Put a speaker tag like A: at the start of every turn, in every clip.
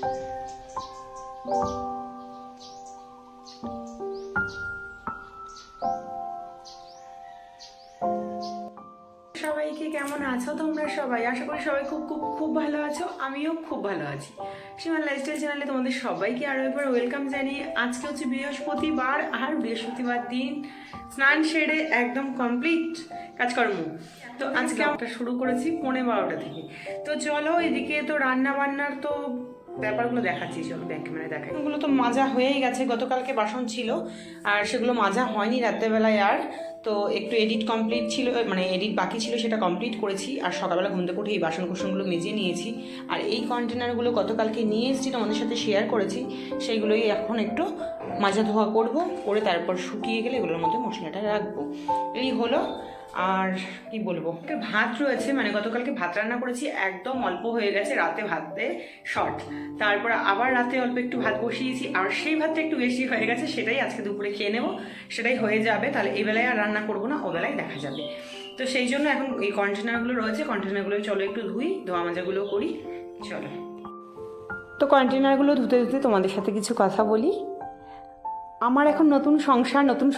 A: সবাইকে কেমন আছো তোমরা সবাই? আশা করি সবাই খুব খুব খুব ভালো আছো। আমিও খুব ভালো আছি। সীমার লাইফস্টাইল চ্যানেলে তোমাদের সবাইকে আরও একবার ওয়েলকাম জানিয়ে আজকে হচ্ছে বৃহস্পতিবার, আর বৃহস্পতিবার দিন স্নান সেরে একদম কমপ্লিট কাজকর্ম। তো আজকে আমরা শুরু করেছি 11:30 থেকে। তো চলো, এদিকে তো রান্না বান্নার তো ব্যাপারগুলো দেখাচ্ছি, চলো ব্যাক ক্যামেরায় দেখাই। ওগুলো তো মাজা হয়েই গেছে, গতকালকে বাসন ছিল আর সেগুলো মাজা হয়নি রাত্রেবেলায়। আর তো একটু এডিট কমপ্লিট ছিল, মানে এডিট বাকি ছিল, সেটা কমপ্লিট করেছি। আর সকালবেলা ঘুম থেকে উঠে এই বাসন কুসনগুলো মেজে নিয়েছি। আর এই কন্টেনারগুলো গতকালকে নিয়ে এসেছি, তোমাদের সাথে শেয়ার করেছি, সেইগুলোই এখন একটু মাজা ধোয়া করবো, করে তারপর শুকিয়ে গেলে এগুলোর মধ্যে মশলাটা রাখবো। এই হলো। আর কি বলবো, একটা ভাত রয়েছে, মানে গতকালকে ভাত রান্না করেছি, একদম অল্প হয়ে গেছে, রাতে ভাতে শর্ট। তারপর আবার রাতে অল্প একটু ভাত বসিয়েছি, আর সেই ভাতটা একটু বেশি হয়ে গেছে, সেটাই আজকে দুপুরে খেয়ে নেবো, সেটাই হয়ে যাবে। তাহলে এই বেলায় আর রান্না করবো না, ও বেলায় দেখা যাবে। তো সেই জন্য এখন এই কন্টেনারগুলো রয়েছে, কন্টেনারগুলো চলো একটু ধুই, ধোয়া মাজাগুলো করি, চলো। তো কন্টেনারগুলো ধুতে ধুতে তোমাদের সাথে কিছু কথা বলি। আমার এখন নতুন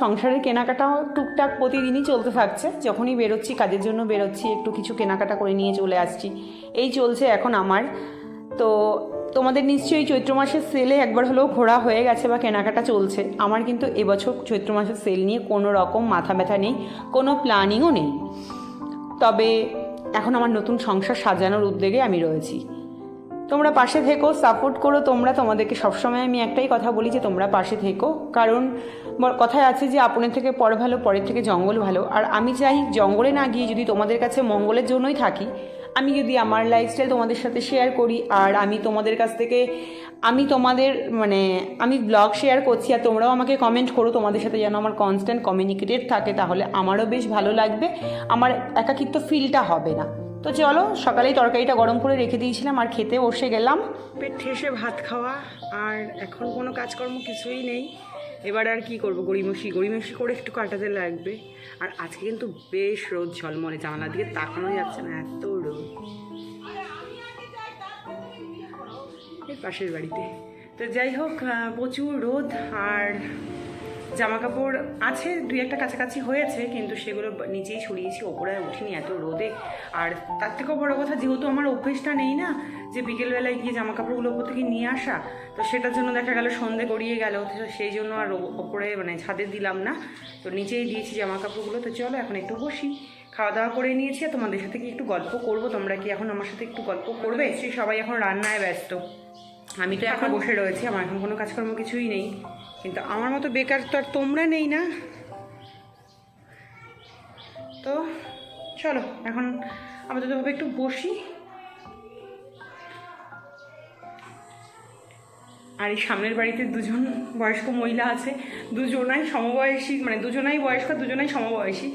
A: সংসারের কেনাকাটাও টুকটাক প্রতিদিনই চলতে থাকছে। যখনই বেরোচ্ছি, কাজের জন্য বেরোচ্ছি, একটু কিছু কেনাকাটা করে নিয়ে চলে আসছি, এই চলছে এখন আমার। তো তোমাদের নিশ্চয়ই চৈত্র মাসের সেলে একবার হলেও ঘোরা হয়ে গেছে বা কেনাকাটা চলছে। আমার কিন্তু এবছর চৈত্র মাসের সেল নিয়ে কোনো রকম মাথা ব্যথা নেই, কোনো প্ল্যানিংও নেই। তবে এখন আমার নতুন সংসার সাজানোর উদ্যোগে আমি রয়েছি। তোমরা পাশে থেকো, সাপোর্ট করো তোমরা। তোমাদেরকে সবসময় আমি একটাই কথা বলি যে তোমরা পাশে থেকো, কারণ কথায় আছে যে আপনের থেকে পর ভালো, পরের থেকে জঙ্গল ভালো। আর আমি চাই জঙ্গলে না গিয়ে যদি তোমাদের কাছে মঙ্গলের জন্যই থাকি, আমি যদি আমার লাইফস্টাইল তোমাদের সাথে শেয়ার করি, আর আমি তোমাদের কাছ থেকে আমি ব্লগ শেয়ার করছি, আর তোমরাও আমাকে কমেন্ট করো, তোমাদের সাথে যেন আমার কনস্ট্যান্ট কমিউনিকেটেড থাকে, তাহলে আমারও বেশ ভালো লাগবে, আমার একাকিত্ব ফিলটা হবে না। তো চলো, সকালেই তরকারিটা গরম করে রেখে দিয়েছিলাম, আর খেতে বসে গেলাম। পেট ঠেসে ভাত খাওয়া, আর এখন কোনো কাজকর্ম কিছুই নেই। এবার আর কি করবো, গড়িমসি করে একটু কাটাতে লাগবে। আর আজকে কিন্তু বেশ রোদ ঝলমলে, জানালার দিকে তাকানো যাচ্ছে না, এত রোদ। এর পাশের বাড়িতে তো যাই হোক, প্রচুর রোদ। আর জামা কাপড় আছে দুই একটা কাছাকাছি হয়েছে, কিন্তু সেগুলো নিচেই ছড়িয়েছি, ওপরে উঠিনি এত রোদে। আর তার থেকেও বড়ো কথা, যেহেতু আমার অভ্যেসটা নেই না যে বিকেলবেলায় গিয়ে জামা কাপড়গুলো ওপর থেকে নিয়ে আসা, তো সেটার জন্য দেখা গেল সন্ধে গড়িয়ে গেল, সেই জন্য আর ওপরে ছাদে দিলাম না, তো নিচেই দিয়েছি জামা কাপড়গুলো। তো চলো এখন একটু বসি, খাওয়া দাওয়া করে নিয়েছি, আর তোমাদের সাথে কি একটু গল্প করবো। তোমরা কি এখন আমার সাথে একটু গল্প করবে? সবাই এখন রান্নায় ব্যস্ত, আমি তো এখন বসে রয়েছি, আমার এখন কোনো কাজকর্ম কিছুই নেই। কিন্তু আমার মতো বেকার তো আর তোমরা নেই না। তো চলো এখন আপাততভাবে একটু বসি। আর এই সামনের বাড়িতে দুজন বয়স্ক মহিলা আছে, দুজনাই সমবয়সী, দুজনাই বয়স্ক, দুজনাই সমবয়সী।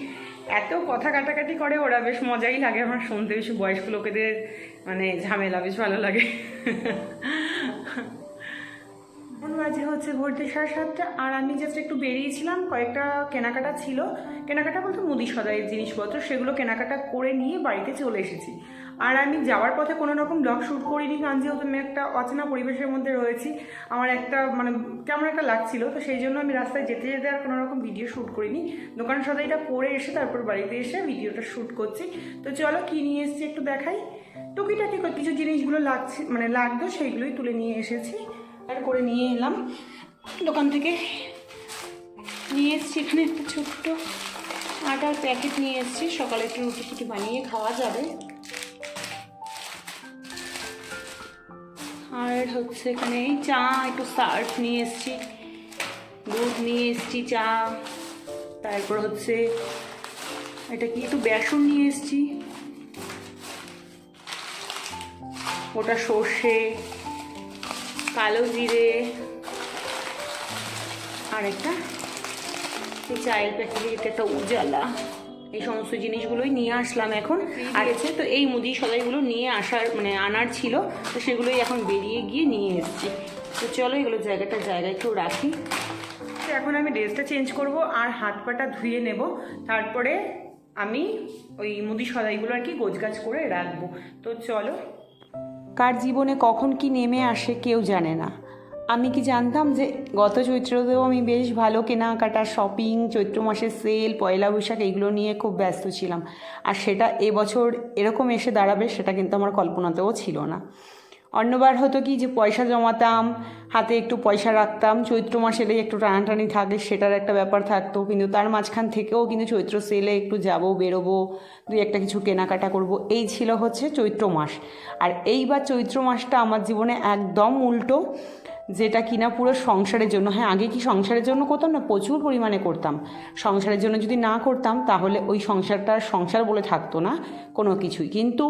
A: এত কথা কাটাকাটি করে ওরা, বেশ মজাই লাগে আমার শুনতে, বেশি বয়স্ক লোকেদের ঝামেলা বেশ ভালো লাগে। বাজে হচ্ছে ভোরতে 7:30, আর আমি জাস্ট একটু বেরিয়েছিলাম, কয়েকটা কেনাকাটা ছিল, কেনাকাটা বলতে মুদি সদাইয়ের জিনিসপত্র, সেগুলো কেনাকাটা করে নিয়ে বাড়িতে চলে এসেছি। আর আমি যাওয়ার পথে কোনো রকম ব্লগ শ্যুট করিনি, কারণ যেহেতু আমি একটা অচেনা পরিবেশের মধ্যে রয়েছি, আমার একটা কেমন একটা লাগছিল, তো সেই জন্য আমি রাস্তায় যেতে যেতে আর কোনো রকম ভিডিও শ্যুট করিনি। দোকান সদাইটা করে এসে তারপর বাড়িতে এসে ভিডিওটা শ্যুট করছি। তো চলো কি নিয়ে এসেছি একটু দেখাই। টুকিটাকি কিছু জিনিসগুলো লাগতো, সেইগুলোই তুলে নিয়ে এসেছি, আর করে নিয়ে এলাম দোকান থেকে। নিয়ে এসেছি এখানে একটা ছোট্ট আটার প্যাকেট নিয়ে এসেছি, সকালে একটু রুটি ফুটি বানিয়ে খাওয়া যাবে। আর হচ্ছে এখানে এই চা, একটু সার্ফ নিয়ে এসেছি, দুধ নিয়ে এসেছি, চা, তারপর হচ্ছে এটা কি একটু বেসন নিয়ে এসেছি, ওটা সর্ষে, কালো জিরে, আর একটা এই চায়ের প্যাকেট, একটা উজালা, এই সমস্ত জিনিসগুলোই নিয়ে আসলাম এখন। আর তো এই মুদি সদাইগুলো নিয়ে আনার ছিল, তো সেগুলোই এখন বেরিয়ে গিয়ে নিয়ে এসেছি। তো চলো এগুলো জায়গায় একটু রাখি। তো এখন আমি ড্রেসটা চেঞ্জ করব, আর হাত পাটা ধুয়ে নেব, তারপরে আমি ওই মুদি সদাইগুলো আর কি গোছগাছ করে রাখবো। তো চলো। কার জীবনে কখন কি নেমে আসে কেউ জানে না। আমি কি জানতাম যে গত চৈত্রতেও আমি বেশ ভালো কেনাকাটা, শপিং, চৈত্র মাসের সেল, পয়লা বৈশাখ এইগুলো নিয়ে খুব ব্যস্ত ছিলাম। আর সেটা এবছর এরকম এসে দাঁড়াবে সেটা কিন্তু আমার কল্পনাতেও ছিল না। অন্যবার হতো কি যে পয়সা জমাতাম, হাতে একটু পয়সা রাখতাম, চৈত্র মাস এলেই একটু টানাটানি থাকে, সেটার একটা ব্যাপার থাকতো। কিন্তু তার মাঝখান থেকেও কিন্তু চৈত্র সেলে একটু যাব, বেরোবো, দুই একটা কিছু কেনাকাটা করব, এই ছিল হচ্ছে চৈত্র মাস। আর এইবার চৈত্র মাসটা আমার জীবনে একদম উল্টো, যেটা কিনা পুরো সংসারের জন্য। হ্যাঁ, আগে কি সংসারের জন্য করতাম না, প্রচুর পরিমাণে করতাম। সংসারের জন্য যদি না করতাম তাহলে ওই সংসারটা সংসার বলে থাকতো না কোনো কিছুই। কিন্তু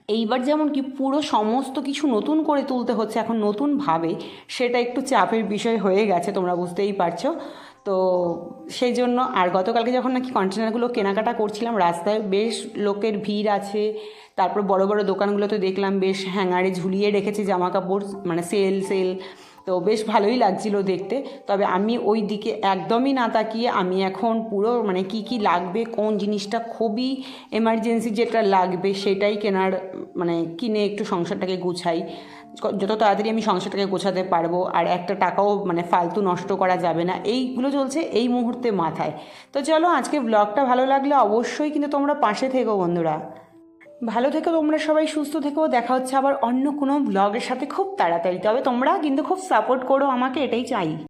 A: এইবার যেমন কি পুরো সমস্ত কিছু নতুন করে তুলতে হচ্ছে এখন নতুনভাবে, সেটা একটু চাপের বিষয় হয়ে গেছে, তোমরা বুঝতেই পারছো। তো সেই জন্য আর গতকালকে যখন নাকি কন্টেনারগুলো কেনাকাটা করছিলাম, রাস্তায় বেশ লোকের ভিড় আছে। তারপর বড় বড় দোকানগুলোতে দেখলাম বেশ হ্যাঙ্গারে ঝুলিয়ে রেখেছে জামা কাপড়, মানে সেল সেল। তো বেশ ভালোই লাগছিল দেখতে। তবে আমি ওই দিকে একদমই না তাকিয়ে আমি এখন পুরো মানে কি কি লাগবে, কোন জিনিসটা খুবই এমার্জেন্সি যেটা লাগবে সেটাই কেনার, মানে কিনে একটু সংসারটাকে গুছাই। যত তাড়াতাড়ি আমি সংসারটাকে গোছাতে পারবো আর একটা টাকাও মানে ফালতু নষ্ট করা যাবে না, এইগুলো চলছে এই মুহূর্তে মাথায়। তো চলো, আজকে ব্লগটা ভালো লাগলে অবশ্যই কিন্তু তোমরা পাশে থেকো বন্ধুরা। ভালো থেকো তোমরা সবাই, সুস্থ থেকো। দেখা হচ্ছে আবার অন্য কোনো ব্লগের সাথে খুব তাড়াতাড়ি। তবে তোমরা কিন্তু খুব সাপোর্ট করো আমাকে, এটাই চাই।